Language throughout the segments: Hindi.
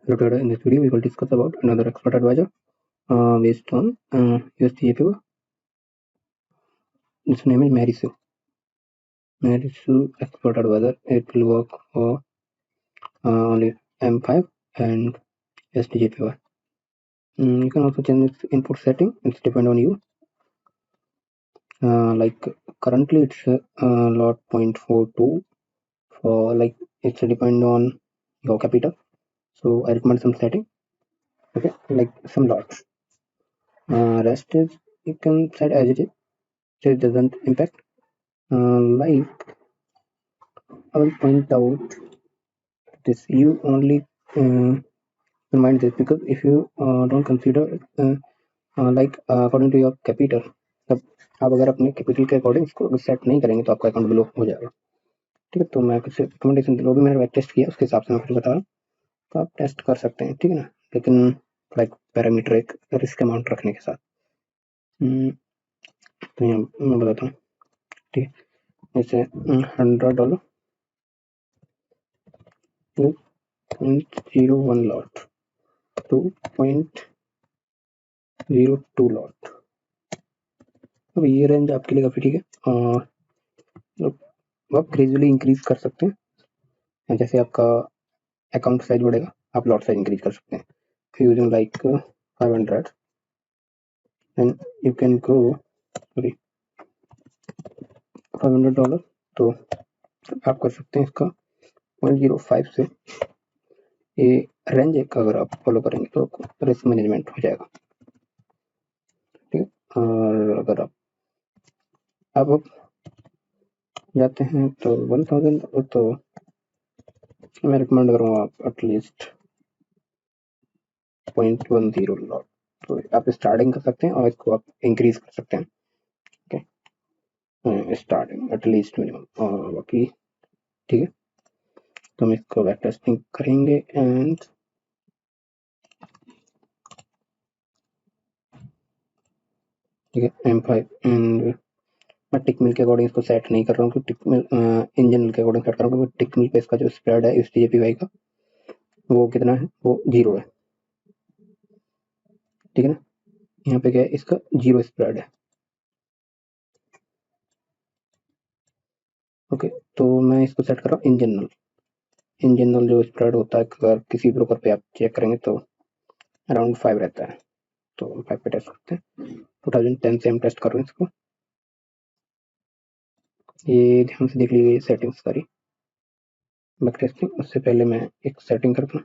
Hello trader, in this video we will discuss about another expert advisor based on USDJPY. Its name is Marisu. Marisu expert advisor. It will work for only M5 and USDJPY. You can also change its input setting. It's depend on you. Like currently it's lot 0.42 for like it's depend on your capital. So I recommend some setting. Okay, like some lots. Rest is you can set as it is. So it doesn't impact. Like I will point out this, you only remind this because if you don't consider like according to your capital, तब आप अगर अपने कैपिटल के अकॉर्डिंग इसको सेट नहीं करेंगे तो आपका अकाउंट ब्लॉक हो जाएगा। ठीक है, तो मैं कुछ रिकमेंडेशन वो भी मैंने बैक टेस्ट किया, उसके हिसाब से मैं कुछ बता रहा हूँ, तो आप टेस्ट कर सकते हैं। ठीक है ना, लेकिन लाइक पैरामीटर एक रिस्क अमाउंट रखने के साथ। तो यहाँ मैं बताता हूँ। ठीक है, जैसे $100 2.01 लॉट 2.02 लॉट। अब ये रेंज आपके लिए काफी ठीक है। आप ग्रेजुअली इंक्रीज कर सकते हैं, जैसे आपका अकाउंट साइज बढ़ेगा आप लॉट साइज इंक्रीज कर सकते हैं। Using like 500 and you can grow $500, तो आप कर सकते हैं इसका 0.05 से ये रेंज एक अगर आप फॉलो करेंगे तो आपको रिस्क मैनेजमेंट हो जाएगा। ठीक है, और अगर आप अब जाते हैं तो 1000, तो मैं रिकमेंड करूँगा आप एटलीस्ट 0.10 लॉट, तो आप स्टार्टिंग कर सकते हैं और इसको आप इंक्रीज कर सकते हैं। ओके, स्टार्टिंग एटलीस्ट मिनिमम, और बाकी ठीक है। तो हम इसको बैक टेस्टिंग करेंगे एंड ठीक है M5 एंड मैं टिक मिल के अकॉर्डिंग इसको सेट नहीं कर रहा हूँ क्योंकि टिक मिल इंजन के अकॉर्डिंग सेट कर रहा हूँ क्योंकि टिक मिल पे इसका जो स्प्रेड है USDJPY का वो कितना है, वो 0 है। ठीक है ना, यहाँ पे क्या है, इसका 0 स्प्रेड है। ओके, तो मैं इसको सेट कर रहा हूँ इन जनरल जो स्प्रेड होता है अगर किसी ब्रोकर पे आप चेक करेंगे तो अराउंड 5 रहता है, तो 5 पे टेस्ट करते हैं। 2010 से हम टेस्ट कर रहे हैं इसको, ये ध्यान से देख लीजिए सेटिंग्स सारी बैक टेस्टिंग। उससे पहले मैं एक सेटिंग करता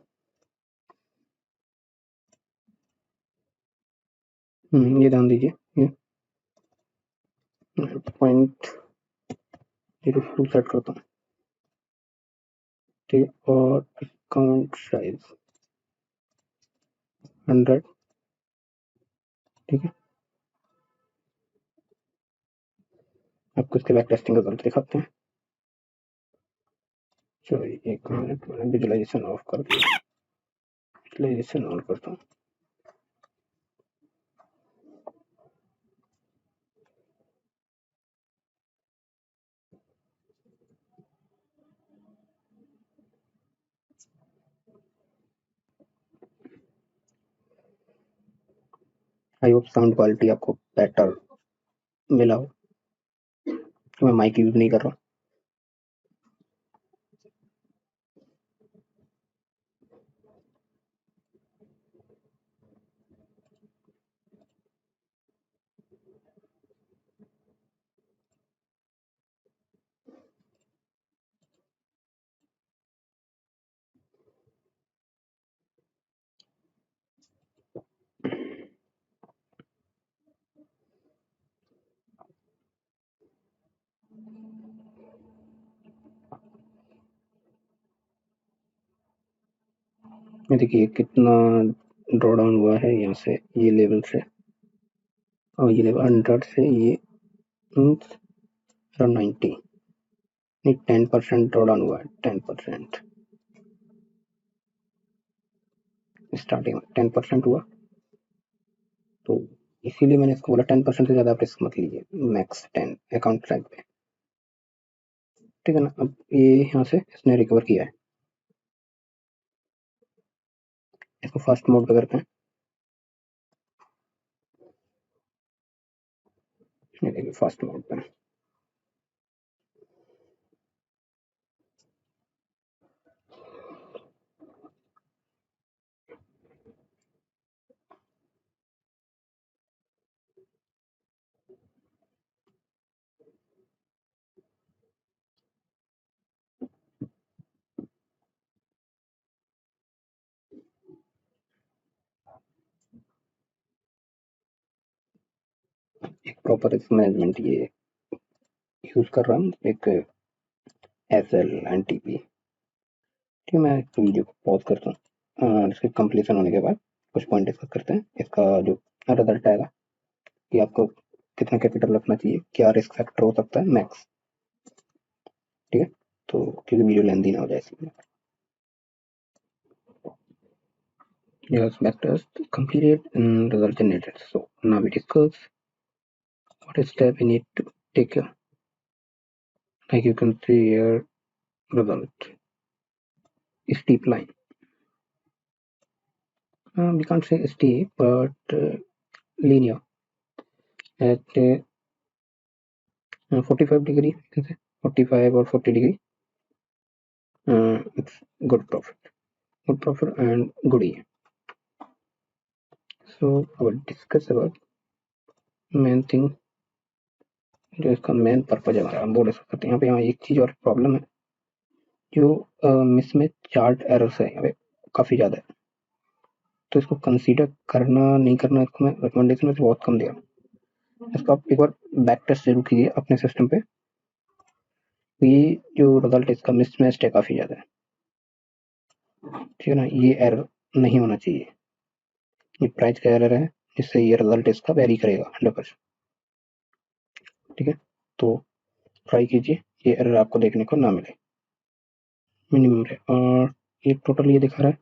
हूँ, ये ध्यान दीजिए, ये 0.02 सेट करता हूँ। ठीक है, और अकाउंट साइज 100। ठीक है, आपको इसके बैक टेस्टिंग का रिजल्ट दिखाते हैं। चलिए एक मिनट, मैंने विजुअलाइजेशन ऑफ कर दिया, विजुअलाइजेशन ऑन करता हूँ। आई होप साउंड क्वालिटी आपको बेटर मिला हो, तो मैं माइक यूज नहीं कर रहा हूँ। ये देखिए कितना ड्रॉ डाउन हुआ है यहाँ से, ये लेवल से, और ये लेवल 100 से ये 90, 10% ड्रॉ डाउन हुआ है, 10% स्टार्टिंग में 10% हुआ, तो इसीलिए मैंने इसको बोला 10% से ज़्यादा आप रिस्क मत लीजिए, मैक्स 10 अकाउंट साइज पे। ठीक है ना, अब ये यहाँ से इसने रिकवर किया है, इसको फास्ट मोड पे करते हैं। ये देखिए फास्ट मोड पे। एक प्रॉपर रिस्क मैनेजमेंट ये यूज कर रहा हूँ, एक SL NTP। ठीक है, मैं वीडियो को पॉज करता हूँ और इसके कंप्लीशन होने के बाद कुछ पॉइंट डिस्कस करते हैं। इसका जो रिजल्ट आएगा कि आपको कितना कैपिटल रखना चाहिए, क्या रिस्क फैक्टर हो सकता है मैक्स। ठीक है, तो क्योंकि वीडियो लेंदी ना हो जाए इसलिए। Yes, factors completed and result generated. So now we discuss what step we need to take. Like you can see here, result steep line. We can't say steep, but linear at 45 degree. You can say 45 or 40 degree. It's good profit and good year. So I will discuss about main thing, जो इसका मेन पर्पज है हमारा, हम वो डिस्कस करते हैं। यहाँ पे यहाँ एक चीज और प्रॉब्लम है, जो मिसमैच चार्ट एरर्स है यहाँ पे काफी ज्यादा है। तो इसको कंसीडर करना नहीं करना, इसको मैं रिकमेंडेशन में बहुत कम दिया। इसको आप एक बार बैक टेस्ट जरूर कीजिए अपने सिस्टम पे। ये जो रिजल्ट है इसका मिसमैच है काफी ज्यादा है, ठीक है ना। ये एरर नहीं होना चाहिए, ये प्राइस का एरर है जिससे ये रिजल्ट इसका वेरी करेगा 100%। ठीक है, तो ट्राई कीजिए ये एरर आपको देखने को ना मिले। मिनिमम है और ये टोटल ये दिखा रहा है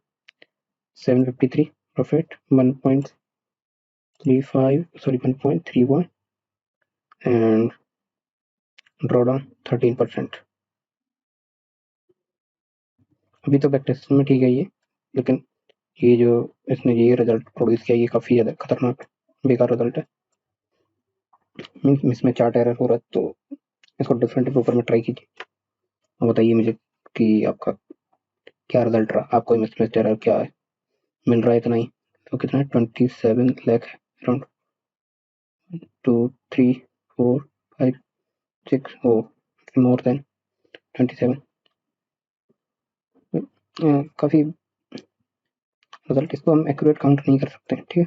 753 प्रॉफिट 1.35 सॉरी 1.31 एंड ड्रॉडाउन 13%। अभी तो बैक टेस्ट में ठीक है ये, लेकिन ये जो इसने ये रिजल्ट प्रोड्यूस किया ये काफी ज्यादा खतरनाक बेकार रिजल्ट है। मीन्स इसमें चार्ट एरर हो रहा है, तो इसको डिफरेंट पेपर में ट्राई कीजिए और बताइए मुझे कि आपका क्या रिजल्ट रहा, आपको मिसमैच एरर क्या है, मिल रहा है इतना ही। तो कितना है 27 लाख अराउंड 2 3 4 5 6 ओ मोर देन 27। काफी रिजल्ट, इसको हम एक्यूरेट काउंट नहीं कर सकते। ठीक है,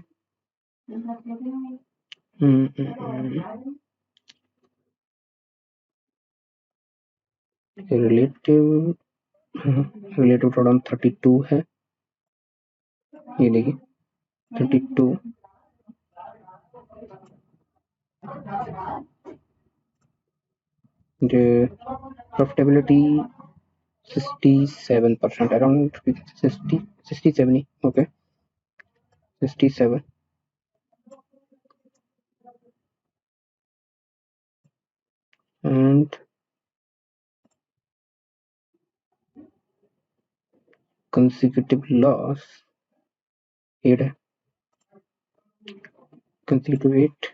रिलेटिव रिलेटिव प्रोडक्ट 32 है, ये देखिए 32 profitability 67% around 67 he okay 67 and consecutive loss 8 है, कंसेक्यूटिव 8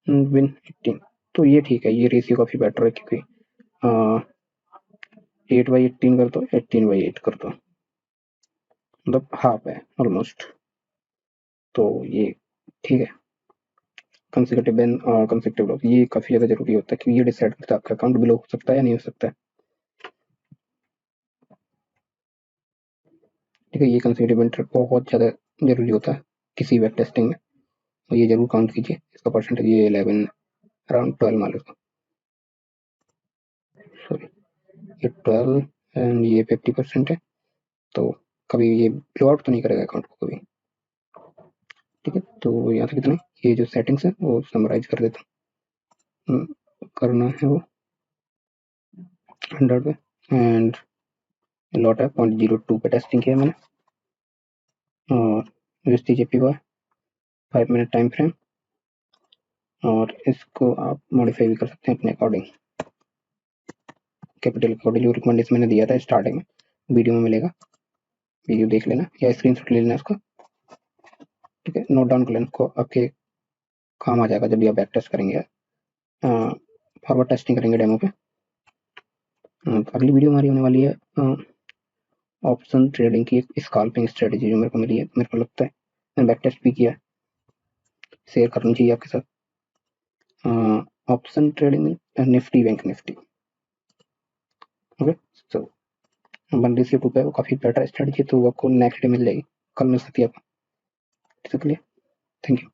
विन 18। तो ये ठीक है, ये रेशियो काफी बेटर है क्योंकि 8/18 कर दो 18/8 कर दो, मतलब हाफ है ऑलमोस्ट। तो ये ठीक है। कंसेक्यूटिव बैन और कंसेक्यूटिव लॉस ये काफी ज्यादा जरूरी होता है क्योंकि ये डिसाइड करता है आपका अकाउंट ब्लॉक हो सकता है या नहीं हो सकता है। ठीक है, ये कंसेक्यूटिव इंटर बहुत ज्यादा जरूरी होता है किसी वेब टेस्टिंग में, तो ये जरूर काउंट कीजिए। इसका परसेंटेज ये 11 अराउंड 12 मान लो, सॉरी ये 12 एंड ये 50% है, तो कभी ये ब्लो आउट तो नहीं करेगा अकाउंट को कभी। ठीक है, तो यहाँ से कितना ये जो सेटिंग्स है वो समराइज कर देता हूँ। करना है वो 100 पे एंड लॉट है 0.02 पे टेस्टिंग किया मैंने और USDJPY 5 मिनट टाइम फ्रेम, और इसको आप मॉडिफाई भी कर सकते हैं अपने अकॉर्डिंग, कैपिटल अकॉर्डिंग। जो रिकमेंडेशन मैंने दिया था स्टार्टिंग में वीडियो में मिलेगा, वीडियो देख लेना या स्क्रीनशॉट ले लेना उसका, ठीक है, नोट डाउन कर लेना, उसको आपके काम आ जाएगा जब भी आप बैक टेस्ट करेंगे, फॉरवर्ड टेस्टिंग करेंगे डेमो पे। अगली वीडियो हमारी होने वाली है ऑप्शन ट्रेडिंग की एक स्कैल्पिंग स्ट्रेटेजी जो मेरे को मिली है, मेरे को लगता है मैंने बैक टेस्ट भी किया है, शेयर करनी चाहिए आपके साथ। Option trading Nifty bank Nifty, okay. So one day से है वो काफ़ी बेटर स्ट्रेटेजी, तो वो आपको नेक्स्ट डे मिल जाएगी, कल मिल सकती है आपको, ठीक है। Thank you.